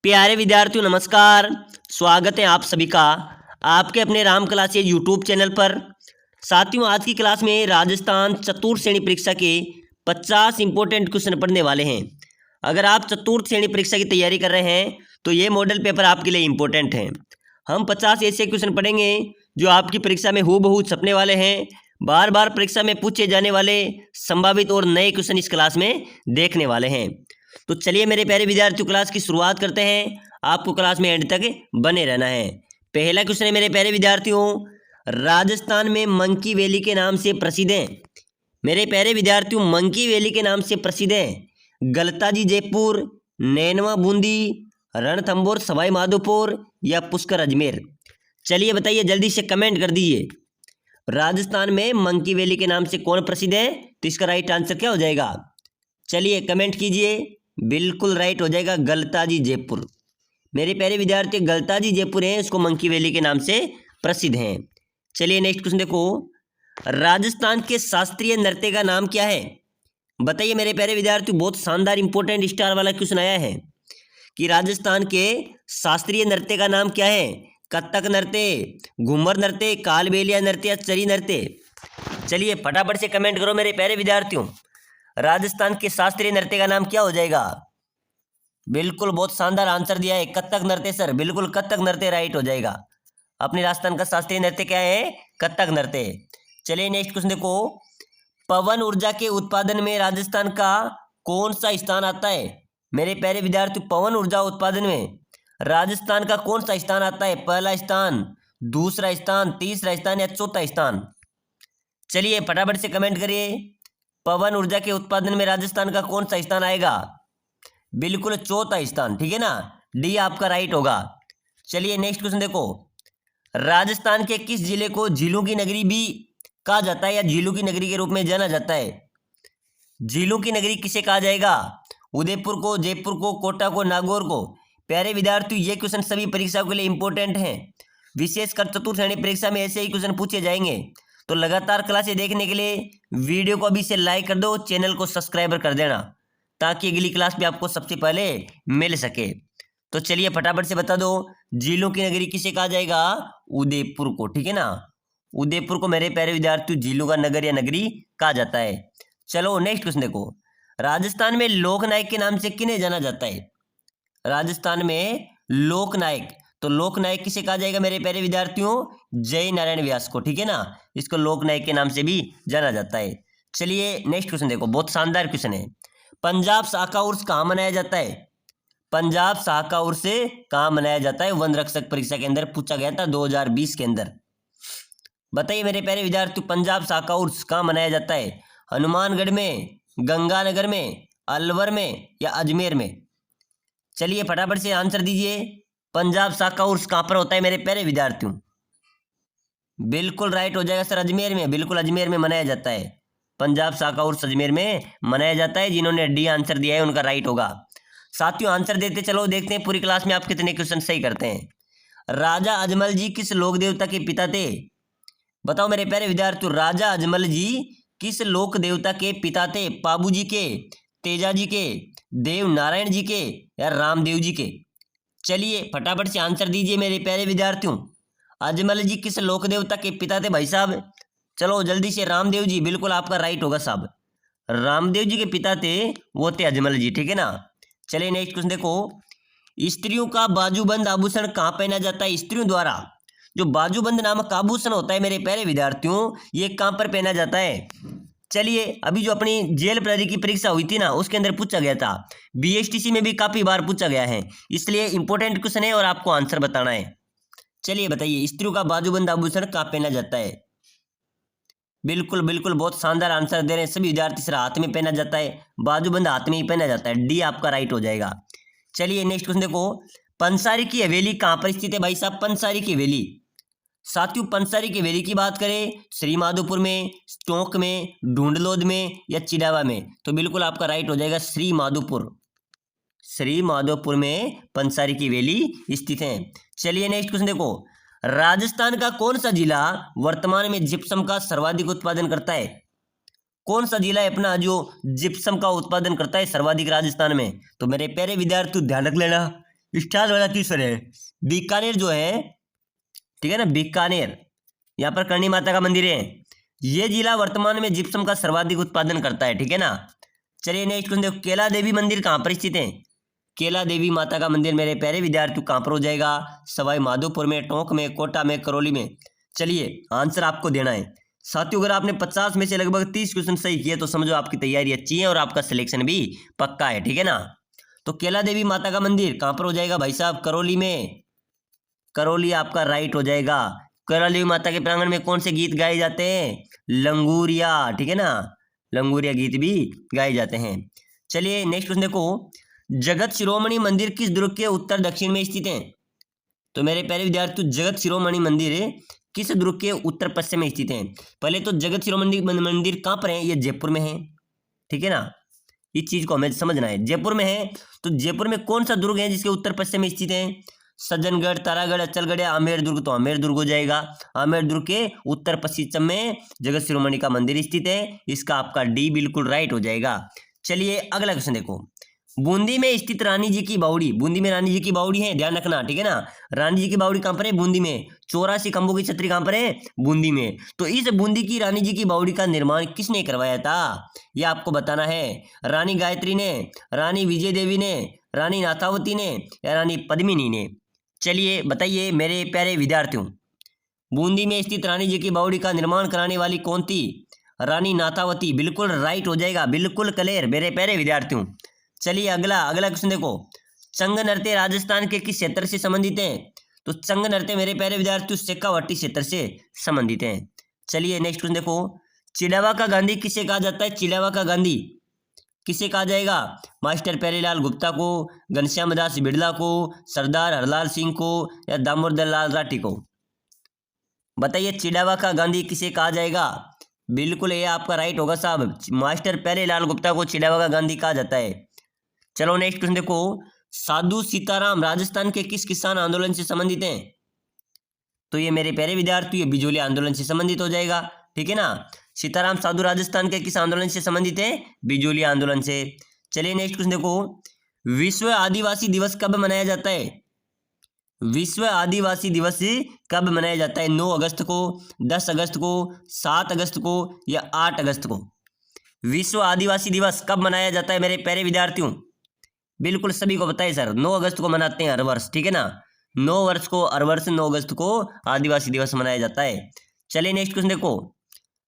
प्यारे विद्यार्थियों नमस्कार। स्वागत है आप सभी का आपके अपने राम क्लासेज यूट्यूब चैनल पर। साथियों, आज की क्लास में राजस्थान चतुर्थ श्रेणी परीक्षा के 50 इंपॉर्टेंट क्वेश्चन पढ़ने वाले हैं। अगर आप चतुर्थ श्रेणी परीक्षा की तैयारी कर रहे हैं तो ये मॉडल पेपर आपके लिए इंपॉर्टेंट है। हम 50 ऐसे क्वेश्चन पढ़ेंगे जो आपकी परीक्षा में हूबहू छपने वाले हैं। बार बार परीक्षा में पूछे जाने वाले संभावित और नए क्वेश्चन इस क्लास में देखने वाले हैं। तो चलिए मेरे प्यारे विद्यार्थियों, क्लास की शुरुआत करते हैं। आपको क्लास में एंड तक बने रहना है। पहला क्वेश्चन है मेरे प्यारे विद्यार्थियों, राजस्थान में मंकी वैली के नाम से प्रसिद्ध है। मेरे प्यारे विद्यार्थियों, मंकी वैली के नाम से प्रसिद्ध है गलताजी जयपुर, नैनवा बूंदी, रणथंभौर सवाई माधोपुर या पुष्कर अजमेर। चलिए बताइए, जल्दी से कमेंट कर दीजिए। राजस्थान में मंकी वैली के नाम से कौन प्रसिद्ध है? तो इसका राइट आंसर क्या हो जाएगा? चलिए कमेंट कीजिए। बिल्कुल राइट हो जाएगा गलताजी जयपुर। मेरे प्यारे विद्यार्थी, गलताजी जयपुर है इसको मंकी वैली के नाम से प्रसिद्ध हैं। चलिए नेक्स्ट क्वेश्चन देखो, राजस्थान के शास्त्रीय नृत्य का नाम क्या है? बताइए मेरे प्यारे विद्यार्थी, बहुत शानदार इंपॉर्टेंट स्टार वाला क्वेश्चन आया है कि राजस्थान के शास्त्रीय नृत्य का नाम क्या है? कथक नृत्य, घूमर नृत्य, कालबेलिया नृत्य या चरी नृत्य। चलिए फटाफट से कमेंट करो मेरे प्यारे विद्यार्थियों। राजस्थान के शास्त्रीय नृत्य का नाम क्या हो जाएगा? बिल्कुल बहुत शानदार आंसर दिया है, कथक नृत्य सर। बिल्कुल कथक नृत्य राइट हो जाएगा। अपने राजस्थान का शास्त्रीय नृत्य क्या है? कथक नृत्य। चलिए नेक्स्ट क्वेश्चन देखो, पवन ऊर्जा के उत्पादन में राजस्थान का कौन सा स्थान आता है? मेरे प्यारे विद्यार्थी, पवन ऊर्जा उत्पादन में राजस्थान का कौन सा स्थान आता है? पहला स्थान, दूसरा स्थान, तीसरा स्थान या चौथा स्थान? चलिए फटाफट से कमेंट करिए। पवन ऊर्जा के उत्पादन में राजस्थान का कौन सा स्थान आएगा? बिल्कुल चौथा स्थान, ठीक है ना, डी आपका राइट होगा। चलिए नेक्स्ट क्वेश्चन देखो, राजस्थान के किस जिले को झीलों की नगरी भी कहा जाता है या झीलों की नगरी के रूप में जाना जाता है? झीलों की नगरी किसे कहा जाएगा? उदयपुर को, जयपुर को, कोटा को, नागौर को? प्यारे विद्यार्थियों, ये क्वेश्चन सभी परीक्षाओं के लिए इंपॉर्टेंट हैं। विशेषकर चतुर्थ श्रेणी परीक्षा में ऐसे ही क्वेश्चन पूछे जाएंगे। तो लगातार क्लासें देखने के लिए वीडियो को अभी से लाइक कर दो, चैनल को सब्सक्राइब कर देना ताकि अगली क्लास भी आपको सबसे पहले मिल सके। तो चलिए फटाफट से बता दो, झीलों की नगरी किसे कहा जाएगा? उदयपुर को, ठीक है ना। उदयपुर को मेरे प्यारे विद्यार्थियों झीलों का नगर या नगरी कहा जाता है। चलो नेक्स्ट क्वेश्चन देखो, राजस्थान में लोकनायक के नाम से किन्हें जाना जाता है? राजस्थान में लोकनायक, तो लोकनायक किसे कहा जाएगा मेरे प्यारे विद्यार्थियों? जय नारायण व्यास को, ठीक है ना। इसको लोकनायक के नाम से भी जाना जाता है। चलिए नेक्स्ट क्वेश्चन देखो, बहुत शानदार क्वेश्चन है, पंजाब शाखा उर्स कहाँ मनाया जाता है? पंजाब शाखा उर्स कहाँ मनाया जाता है? वन रक्षक परीक्षा के अंदर पूछा गया था 2020 के अंदर। बताइए मेरे प्यारे विद्यार्थी, पंजाब शाखा उर्स कहाँ मनाया जाता है? हनुमानगढ़ में, गंगानगर में, अलवर में या अजमेर में? चलिए फटाफट से आंसर दीजिए। पंजाब शाखा उर्स कहाँ पर होता है मेरे प्यारे विद्यार्थियों? बिल्कुल राइट हो जाएगा सर, अजमेर में। बिल्कुल अजमेर में मनाया जाता है। पंजाब शाखा उर्स अजमेर में मनाया जाता है। जिन्होंने डी आंसर दिया है उनका राइट होगा। साथियों आंसर देते चलो, देखते हैं पूरी क्लास में आप कितने क्वेश्चन सही करते हैं। राजा अजमल जी किस लोक देवता के पिता थे? बताओ मेरे प्यारे विद्यार्थियों, राजा अजमल जी किस लोक देवता के पिता थे? पाबू जी के, तेजा जी के, देव नारायण जी के या रामदेव जी के? चलिए फटाफट से आंसर दीजिए मेरे प्यारे विद्यार्थियों। अजमल जी किस लोक देवता के पिता थे भाई साहब? चलो जल्दी से, रामदेव जी। बिल्कुल आपका राइट होगा साहब, रामदेव जी के पिता थे वो थे अजमल जी, ठीक है ना। चलिए नेक्स्ट क्वेश्चन देखो, स्त्रियों का बाजूबंद आभूषण कहाँ पहना जाता है? स्त्रियों द्वारा जो बाजूबंद नामक आभूषण होता है मेरे प्यारे विद्यार्थियों, ये कहाँ पर पहना जाता है? चलिए अभी जो अपनी जेल प्रहरी की परीक्षा हुई थी ना, उसके अंदर पूछा गया था। बीएसटीसी में भी काफी बार पूछा गया है, इसलिए इंपॉर्टेंट क्वेश्चन है और आपको आंसर बताना है। चलिए बताइए, स्त्रियों का बाजूबंद आभूषण कहाँ पहना जाता है? बिल्कुल बिल्कुल बहुत शानदार आंसर दे रहे हैं सभी विद्यार्थी सर, हाथ में पहना जाता है। बाजूबंद हाथ में ही पहना जाता है, डी आपका राइट हो जाएगा। चलिए नेक्स्ट क्वेश्चन देखो, पंसारी की हवेली कहाँ पर स्थित है भाई साहब? पंसारी की हवेली, साथियों पंसारी की हवेली की बात करें श्री माधोपुर में, टोंक में, ढूंढलोद में या चिड़ावा में? तो बिल्कुल आपका राइट हो जाएगा श्री माधोपुर। श्री माधोपुर में पंसारी की हवेली स्थित है। चलिए नेक्स्ट क्वेश्चन देखो, राजस्थान का कौन सा जिला वर्तमान में जिप्सम का सर्वाधिक उत्पादन करता है? कौन सा जिला है अपना जो जिप्सम का उत्पादन करता है सर्वाधिक राजस्थान में? तो मेरे प्यारे विद्यार्थी ध्यान रख लेना, स्टार वाला तीसरा है बीकानेर जो है, ठीक है ना, बीकानेर, यहाँ पर करणी माता का मंदिर है। ये जिला वर्तमान में जिप्सम का सर्वाधिक उत्पादन करता है, ठीक है ना। चलिए नेक्स्ट क्वेश्चन देखो, केला देवी मंदिर कहाँ पर स्थित है? केला देवी माता का मंदिर मेरे प्यारे विद्यार्थियों कहाँ पर हो जाएगा? सवाई माधोपुर में, टोंक में, कोटा में, करौली में। चलिए आंसर आपको देना है साथियों। अगर आपने 50 में से लगभग 30 क्वेश्चन सही किए तो समझो आपकी तैयारी अच्छी है और आपका सिलेक्शन भी पक्का है, ठीक है ना। तो केला देवी माता का मंदिर कहाँ पर हो जाएगा भाई साहब? करौली में। करौली आपका राइट हो जाएगा। केला देवी माता के प्रांगण में कौन से गीत गाए जाते हैं? लंगूरिया, ठीक है ना, लंगूरिया गीत भी गाए जाते हैं। चलिए नेक्स्ट क्वेश्चन देखो, जगत शिरोमणि मंदिर किस ध्रुव के उत्तर दक्षिण में स्थित है? तो मेरे प्यारे विद्यार्थियों, जगत शिरोमणि मंदिर किस ध्रुव के उत्तर पश्चिम में स्थित है? पहले तो जगत शिरोमणि मंदिर कहाँ पर है? ये जयपुर में है, ठीक है ना। इस चीज को हमें समझना है, जयपुर में है। तो जयपुर में कौन सा दुर्ग है जिसके उत्तर पश्चिम में स्थित है? सज्जनगढ़, तारागढ़, अचलगढ़ या आमेर दुर्ग? तो आमेर दुर्ग हो जाएगा। आमेर दुर्ग के उत्तर पश्चिम में जगत शिरोमणि का मंदिर स्थित है। इसका आपका डी बिल्कुल राइट हो जाएगा। चलिए अगला क्वेश्चन देखो, बूंदी में स्थित रानी जी की बावड़ी, बूंदी में रानी जी की बावड़ी है, ध्यान रखना, ठीक है ना। रानी जी की बावड़ी कहां पर है? बूंदी में। 84 खंभों की छतरी कहां पर है? बूंदी में। तो इस बूंदी की रानी जी की बावड़ी का निर्माण किसने करवाया था? यह आपको बताना है। रानी गायत्री ने, रानी विजय देवी ने, रानी नाथावती ने या रानी पद्मिनी ने? चलिए बताइए मेरे प्यारे विद्यार्थियों, बूंदी में स्थित रानी जी की बावड़ी का निर्माण कराने वाली कौन थी? रानी नाथावती, बिल्कुल राइट हो जाएगा, बिल्कुल क्लियर मेरे प्यारे विद्यार्थियों। चलिए अगला क्वेश्चन देखो, चंग नृत्य राजस्थान के किस क्षेत्र से संबंधित हैं? तो चंग नृत्य मेरे प्यारे विद्यार्थियों शेखावाटी क्षेत्र से संबंधित हैं। चलिए नेक्स्ट क्वेश्चन देखो, चिड़ावा का गांधी किसे कहा जाता है? चिड़ावा का गांधी किसे कहा जाएगा? मास्टर प्यारेलाल गुप्ता को, घनश्याम दास बिड़ला को, सरदार हरलाल सिंह को या दामोदर लाल राठी को? बताइए चिड़ावा का गांधी किसे कहा जाएगा? बिल्कुल ये आपका राइट होगा साहब, मास्टर प्यारेलाल गुप्ता को चिड़ावा का गांधी कहा जाता है। चलो नेक्स्ट क्वेश्चन देखो, साधु सीताराम राजस्थान के किस किसान आंदोलन से संबंधित हैं? तो ये मेरे प्यारे विद्यार्थी बिजोली आंदोलन से संबंधित हो जाएगा, ठीक है ना। सीताराम साधु राजस्थान के किस आंदोलन से संबंधित है? बिजोली आंदोलन से। चलिए नेक्स्ट क्वेश्चन देखो, विश्व आदिवासी दिवस कब मनाया जाता है? विश्व आदिवासी दिवस कब मनाया जाता है? 9 अगस्त को, 10 अगस्त को, 7 अगस्त को या 8 अगस्त को? विश्व आदिवासी दिवस कब मनाया जाता है मेरे प्यारे विद्यार्थियों? बिल्कुल सभी को पता है सर, 9 अगस्त को मनाते हैं हर वर्ष, ठीक है ना। 9 वर्ष को हर वर्ष 9 अगस्त को आदिवासी दिवस मनाया जाता है। चलिए नेक्स्ट क्वेश्चन देखो,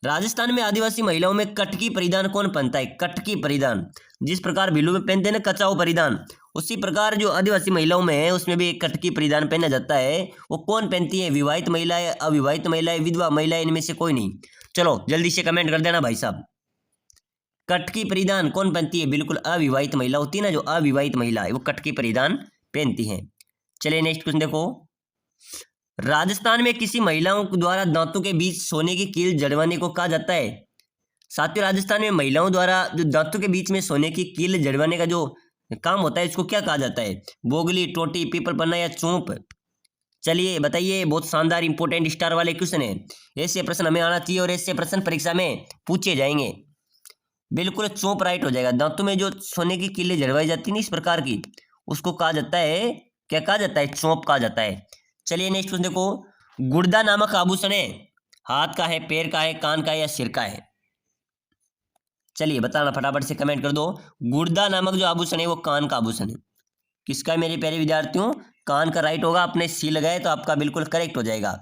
राजस्थान में आदिवासी महिलाओं में कटकी परिधान कौन पहनता है? कटकी परिधान, जिस प्रकार भीलू में पहनते हैं ना कचाऊ परिधान, उसी प्रकार जो आदिवासी महिलाओं में है उसमें भी एक कटकी परिधान पहना जाता है। वो कौन पहनती है? विवाहित महिलाएं, अविवाहित महिलाएं, विधवा महिलाएं, इनमें से कोई नहीं। चलो जल्दी से कमेंट कर देना भाई साहब, कटकी परिधान कौन पहनती है? बिल्कुल अविवाहित महिला होती है ना, जो अविवाहित महिला है वो कटकी परिधान पहनती है। चलिए नेक्स्ट क्वेश्चन देखो, राजस्थान में किसी महिलाओं द्वारा दांतों के बीच सोने की कील जड़वाने को कहा जाता है? साथियों राजस्थान में महिलाओं द्वारा जो दांतों के बीच में सोने की कील जड़वाने का जो काम होता है इसको क्या कहा जाता है? बोगली, टोटी, पीपल पन्ना या चोंप? चलिए बताइए, बहुत शानदार इंपोर्टेंट स्टार वाले क्वेश्चन है। ऐसे प्रश्न हमें आना चाहिए और ऐसे प्रश्न परीक्षा में पूछे जाएंगे। बिल्कुल चोंप राइट हो जाएगा। दांतों में जो सोने की कीलें जड़वाई जाती है इस प्रकार की, उसको कहा जाता है, क्या कहा जाता है? चोंप कहा जाता है। चलिए नेक्स्ट क्वेश्चन देखो, गुर्दा नामक आभूषण है, हाथ का है, पैर का है, कान का है या सिर का है? चलिए बताना फटाफट से कमेंट कर दो। गुर्दा नामक जो आभूषण है वो कान का आभूषण है। किसका है मेरे प्यारे विद्यार्थियों? कान का राइट होगा। आपने सी लगाए तो आपका बिल्कुल करेक्ट हो जाएगा।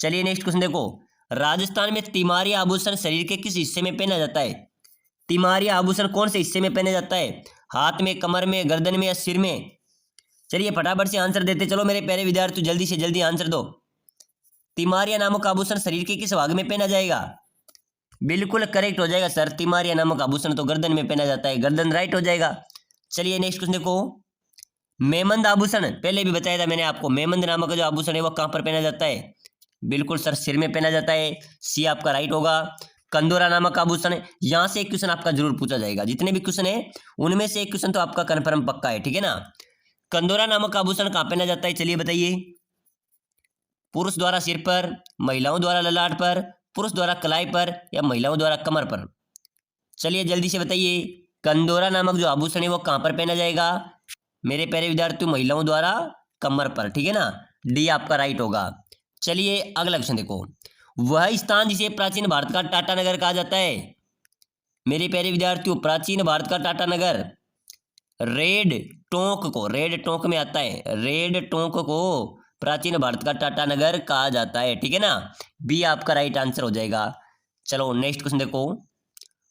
चलिए नेक्स्ट क्वेश्चन देखो, राजस्थान में तिमारी आभूषण शरीर के किस हिस्से में पहना जाता है? तिमारी आभूषण कौन से हिस्से में पहना जाता है? हाथ में, कमर में, गर्दन में या सिर में? चलिए फटाफट से आंसर देते चलो मेरे प्यारे विद्यार्थी, जल्दी से जल्दी आंसर दो। तिमारिया नामक आभूषण शरीर के किस भाग में पहना जाएगा? बिल्कुल करेक्ट हो जाएगा सर, तिमारिया नामक आभूषण तो गर्दन में पहना जाता है, गर्दन राइट हो जाएगा। चलिए नेक्स्ट क्वेश्चन देखो, मेमंद आभूषण पहले भी बताया था मैंने आपको, मेमंद नामक जो आभूषण है वो कहां पर पहना जाता है? बिल्कुल सर सिर में पहना जाता है, सी आपका राइट होगा। कंदोरा नामक आभूषण, यहां से एक क्वेश्चन आपका जरूर पूछा जाएगा, जितने भी क्वेश्चन है उनमें से एक क्वेश्चन तो आपका कन्फर्म पक्का है, ठीक है ना। कंदोरा नामक आभूषण कहां पहना जाता है? चलिए बताइए। पुरुष द्वारा सिर पर, महिलाओं द्वारा ललाट पर, पुरुष द्वारा कलाई पर या महिलाओं द्वारा कमर पर? चलिए जल्दी से बताइए, कंदोरा नामक जो आभूषण है वो कहां पर पहना जाएगा? मेरे प्यारे विद्यार्थियों महिलाओं द्वारा कमर पर, ठीक है ना, डी आपका राइट होगा। चलिए अगला क्वेश्चन देखो, वह स्थान जिसे प्राचीन भारत का टाटा नगर कहा जाता है। मेरे प्यारे विद्यार्थियों प्राचीन भारत का टाटा नगर रेड टोंक में आता है, रेड टोंक को प्राचीन भारत का टाटा नगर कहा जाता है, ठीक है ना, बी आपका राइट आंसर हो जाएगा। चलो नेक्स्ट क्वेश्चन देखो,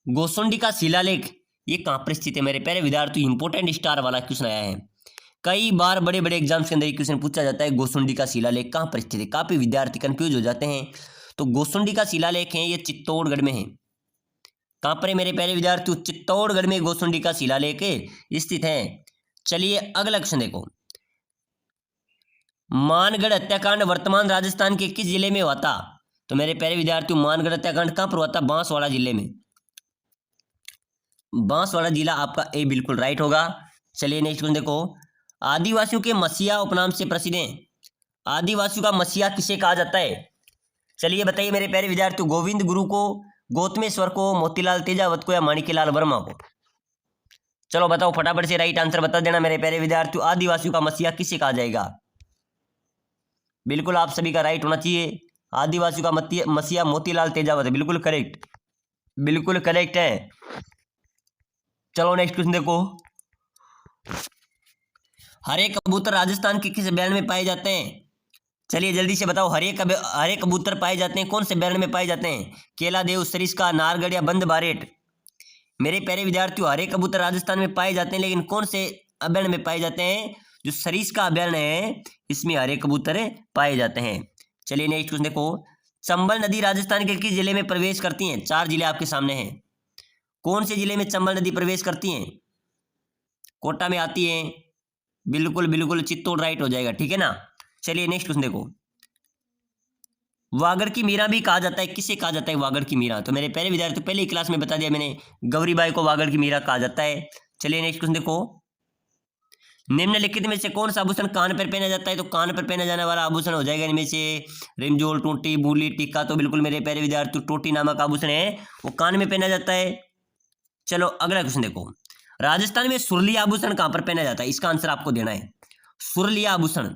गोसुंडी का शिलालेख ये कहाँ पर स्थित है। मेरे प्यारे विद्यार्थियों इंपोर्टेंट स्टार वाला क्वेश्चन आया है, कई बार बड़े बड़े एग्जाम्स के अंदर ये क्वेश्चन पूछा जाता है, गोसुंडी का शिलालेख कहाँ पर स्थित है। काफी विद्यार्थी कंफ्यूज हो जाते हैं। तो गोसुंडी का शिलालेख है ये चित्तौड़गढ़ में है। कहाँ पर है मेरे प्यारे विद्यार्थियों, चित्तौड़गढ़ में गोसुंडी का शिलालेख स्थित है। चलिए अगला क्वेश्चन देखो, मानगढ़ हत्याकांड वर्तमान राजस्थान के किस जिले में हुआ था। तो मेरे प्यारे विद्यार्थियों मानगढ़ हत्याकांड कहाँ पर हुआ था, बांसवाड़ा जिले में, बांसवाड़ा जिला आपका ए बिल्कुल राइट होगा। चलिए नेक्स्ट क्वेश्चन देखो, आदिवासियों के मसीहा उपनाम से प्रसिद्ध हैं। आदिवासियों का मसीहा किसे कहा जाता है। चलिए बताइए मेरे प्यारे विद्यार्थियों, गोविंद गुरु को, गौतमेश्वर को, मोतीलाल तेजावत को या माणिक्यलाल वर्मा को। चलो बताओ फटाफट से राइट आंसर बता देना मेरे प्यारे विद्यार्थियों, आदिवासियों का मसीहा किसे कहा जाएगा। बिल्कुल आप सभी का राइट होना चाहिए, आदिवासियों का मसीहा मोतीलाल तेजावत है, बिल्कुल करेक्ट, बिल्कुल करेक्ट है। चलो नेक्स्ट क्वेश्चन देखो, हरे कबूतर राजस्थान के किस अभयारण्य में पाए जाते हैं। चलिए जल्दी से बताओ, हरे कबूतर पाए जाते हैं कौन से अभयारण्य में पाए जाते हैं, केला देव, सरिस्का, नारगढ़ या बंद बारेट। मेरे प्यारे विद्यार्थियों हरे कबूतर राजस्थान में पाए जाते हैं, लेकिन कौन से अभयारण्य में पाए जाते हैं, जो सरिस्का अभयारण्य है इसमें हरे कबूतर पाए जाते हैं। चलिए नेक्स्ट क्वेश्चन देखो, चंबल नदी राजस्थान के किस जिले में प्रवेश करती हैं। 4 जिले आपके सामने हैं, कौन से जिले में चंबल नदी प्रवेश करती हैं। कोटा में आती है, बिल्कुल बिल्कुल चित्तौड़ राइट हो जाएगा, ठीक है ना। चलिए नेक्स्ट क्वेश्चन देखो, वागड़ की मीरा भी कहा जाता है, किसे कहा जाता है वागड़ की मीरा। तो मेरे पहले विद्यार्थी पहले ही क्लास में बता दिया मैंने, गौरीबाई को वागड़ की मीरा कहा जाता है। चलिए नेक्स्ट क्वेश्चन देखो, निम्नलिखित में से कौन सा आभूषण कान पर पहना जाता है। तो कान पर पहना जाने वाला आभूषण हो जाएगा इनमें से रिमझोल, टोटी, बूली, टिक्का। तो बिल्कुल मेरे प्यारे विद्यार्थी टोटी नामक आभूषण है वो कान में पहना जाता है। चलो अगला क्वेश्चन देखो, राजस्थान में सुरली आभूषण कहां पर पहना जाता है, इसका आंसर आपको देना है। सुरली आभूषण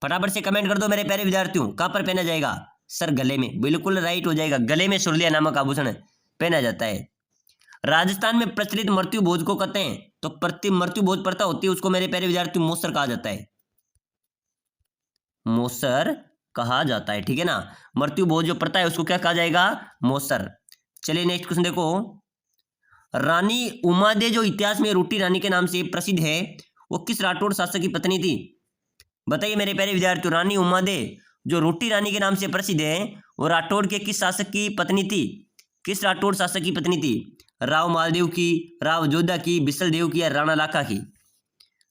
फटाफट से कमेंट कर दो मेरे प्यारे विद्यार्थियों, कहां पर पहना जाएगा। सर गले में, बिल्कुल राइट हो जाएगा, गले में सुरलिया नामक आभूषण पहना जाता है। राजस्थान में प्रचलित मृत्यु भोज को कहते हैं। तो मृत्यु भोज प्रथा होती है उसको मेरे प्यारे विद्यार्थियों मोसर कहा जाता है, मोसर कहा जाता है, ठीक है ना। मृत्यु भोज जो प्रथा है उसको क्या कहा जाएगा, मोसर। चलिए नेक्स्ट क्वेश्चन देखो, रानी उमादे जो इतिहास में रोटी रानी के नाम से प्रसिद्ध है वो किस राठौड़ शासक की पत्नी थी। बताइए मेरे प्यारे विद्यार्थियों, रानी उमादे जो रोटी रानी के नाम से प्रसिद्ध है वो राठौड़ के किस शासक की पत्नी थी, किस राठौड़ शासक की पत्नी थी। राव मालदेव की, राव जोधा की, बिसल देव की या राणा लाखा की।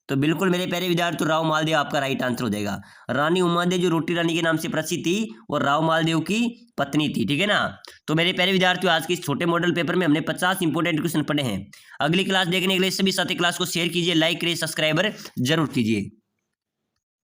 तो बिल्कुल मेरे प्यारे विद्यार्थी राव मालदेव आपका राइट आंसर हो जाएगा। रानी उमादे जो रोटी रानी के नाम से प्रसिद्ध थी वो राव मालदेव की पत्नी थी, ठीक है ना। तो मेरे प्यारे विद्यार्थियों आज के इस छोटे मॉडल पेपर में हमने 50 इंपोर्टेंट क्वेश्चन पढ़े हैं। अगली क्लास देखने के लिए सभी साथी क्लास को शेयर कीजिए, लाइक करिए, सब्सक्राइबर जरूर कीजिए।